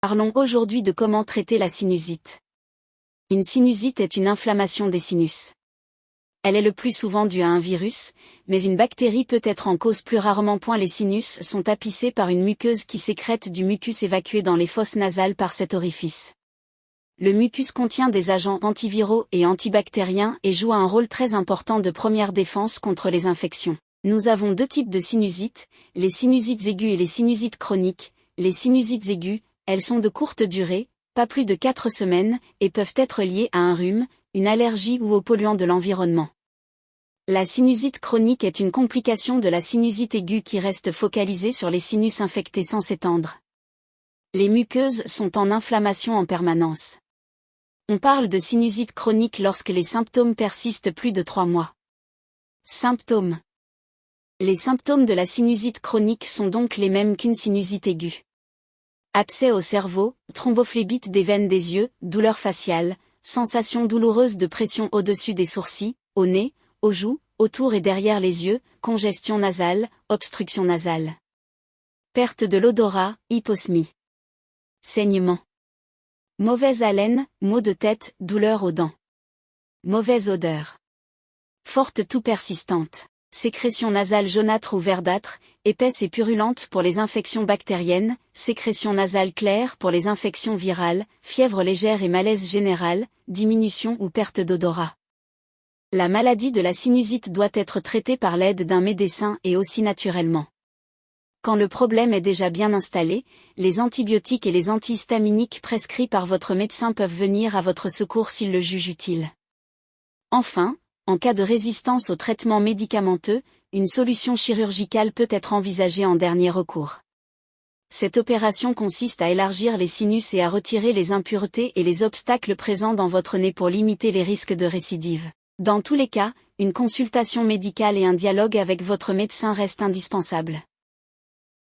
Parlons aujourd'hui de comment traiter la sinusite. Une sinusite est une inflammation des sinus. Elle est le plus souvent due à un virus, mais une bactérie peut être en cause plus rarement. Les sinus sont tapissés par une muqueuse qui sécrète du mucus évacué dans les fosses nasales par cet orifice. Le mucus contient des agents antiviraux et antibactériens et joue un rôle très important de première défense contre les infections. Nous avons deux types de sinusites, les sinusites aiguës et les sinusites chroniques. Les sinusites aiguës, elles sont de courte durée, pas plus de 4 semaines, et peuvent être liées à un rhume, une allergie ou aux polluants de l'environnement. La sinusite chronique est une complication de la sinusite aiguë qui reste focalisée sur les sinus infectés sans s'étendre. Les muqueuses sont en inflammation en permanence. On parle de sinusite chronique lorsque les symptômes persistent plus de 3 mois. Symptômes. Les symptômes de la sinusite chronique sont donc les mêmes qu'une sinusite aiguë. Abcès au cerveau, thrombophlébite des veines des yeux, douleur faciale, sensation douloureuse de pression au-dessus des sourcils, au nez, aux joues, autour et derrière les yeux, congestion nasale, obstruction nasale. Perte de l'odorat, hyposmie. Saignement. Mauvaise haleine, maux de tête, douleur aux dents. Mauvaise odeur. Forte toux persistante. Sécrétion nasale jaunâtre ou verdâtre, épaisse et purulente pour les infections bactériennes, sécrétion nasale claire pour les infections virales, fièvre légère et malaise général, diminution ou perte d'odorat. La maladie de la sinusite doit être traitée par l'aide d'un médecin et aussi naturellement. Quand le problème est déjà bien installé, les antibiotiques et les antihistaminiques prescrits par votre médecin peuvent venir à votre secours s'il le juge utile. Enfin, en cas de résistance aux traitements médicamenteux, une solution chirurgicale peut être envisagée en dernier recours. Cette opération consiste à élargir les sinus et à retirer les impuretés et les obstacles présents dans votre nez pour limiter les risques de récidive. Dans tous les cas, une consultation médicale et un dialogue avec votre médecin restent indispensables.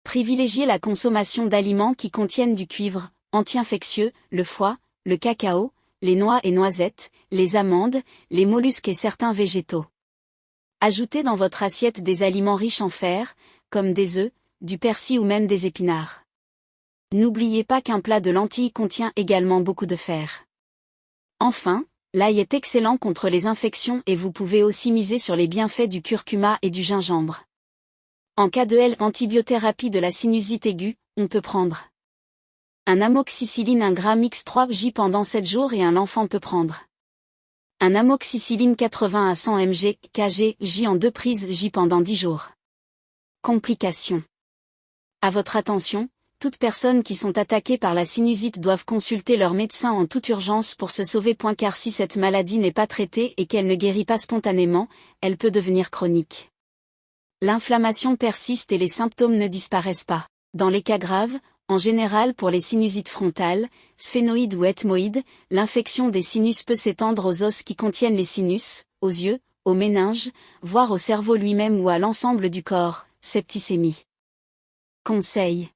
Privilégiez la consommation d'aliments qui contiennent du cuivre, anti-infectieux, le foie, le cacao, les noix et noisettes, les amandes, les mollusques et certains végétaux. Ajoutez dans votre assiette des aliments riches en fer, comme des œufs, du persil ou même des épinards. N'oubliez pas qu'un plat de lentilles contient également beaucoup de fer. Enfin, l'ail est excellent contre les infections et vous pouvez aussi miser sur les bienfaits du curcuma et du gingembre. En cas de antibiothérapie de la sinusite aiguë, on peut prendre un amoxicilline 1 g x 3 j pendant 7 jours et l'enfant peut prendre un amoxicilline 80 à 100 mg kg j en 2 prises j pendant 10 jours. Complications. À votre attention, toutes personnes qui sont attaquées par la sinusite doivent consulter leur médecin en toute urgence pour se sauver. Car si cette maladie n'est pas traitée et qu'elle ne guérit pas spontanément, elle peut devenir chronique. L'inflammation persiste et les symptômes ne disparaissent pas. Dans les cas graves, en général pour les sinusites frontales, sphénoïdes ou ethmoïdes, l'infection des sinus peut s'étendre aux os qui contiennent les sinus, aux yeux, aux méninges, voire au cerveau lui-même ou à l'ensemble du corps, septicémie. Conseil.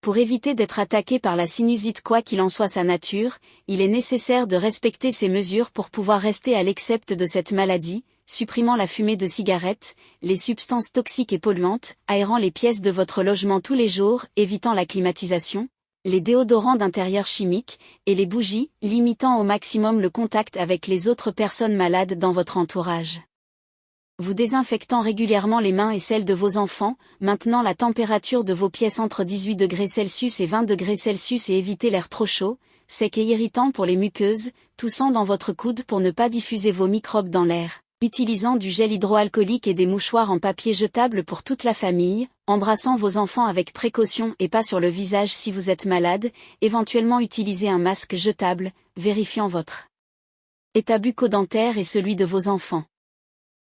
Pour éviter d'être attaqué par la sinusite quoi qu'il en soit sa nature, il est nécessaire de respecter ces mesures pour pouvoir rester à l'excepte de cette maladie, supprimant la fumée de cigarettes, les substances toxiques et polluantes, aérant les pièces de votre logement tous les jours, évitant la climatisation, les déodorants d'intérieur chimiques, et les bougies, limitant au maximum le contact avec les autres personnes malades dans votre entourage. Vous désinfectant régulièrement les mains et celles de vos enfants, maintenant la température de vos pièces entre 18 degrés Celsius et 20 degrés Celsius et évitez l'air trop chaud, sec et irritant pour les muqueuses, toussant dans votre coude pour ne pas diffuser vos microbes dans l'air. Utilisant du gel hydroalcoolique et des mouchoirs en papier jetable pour toute la famille, embrassant vos enfants avec précaution et pas sur le visage si vous êtes malade, éventuellement utilisez un masque jetable, vérifiant votre état bucco-dentaire et celui de vos enfants.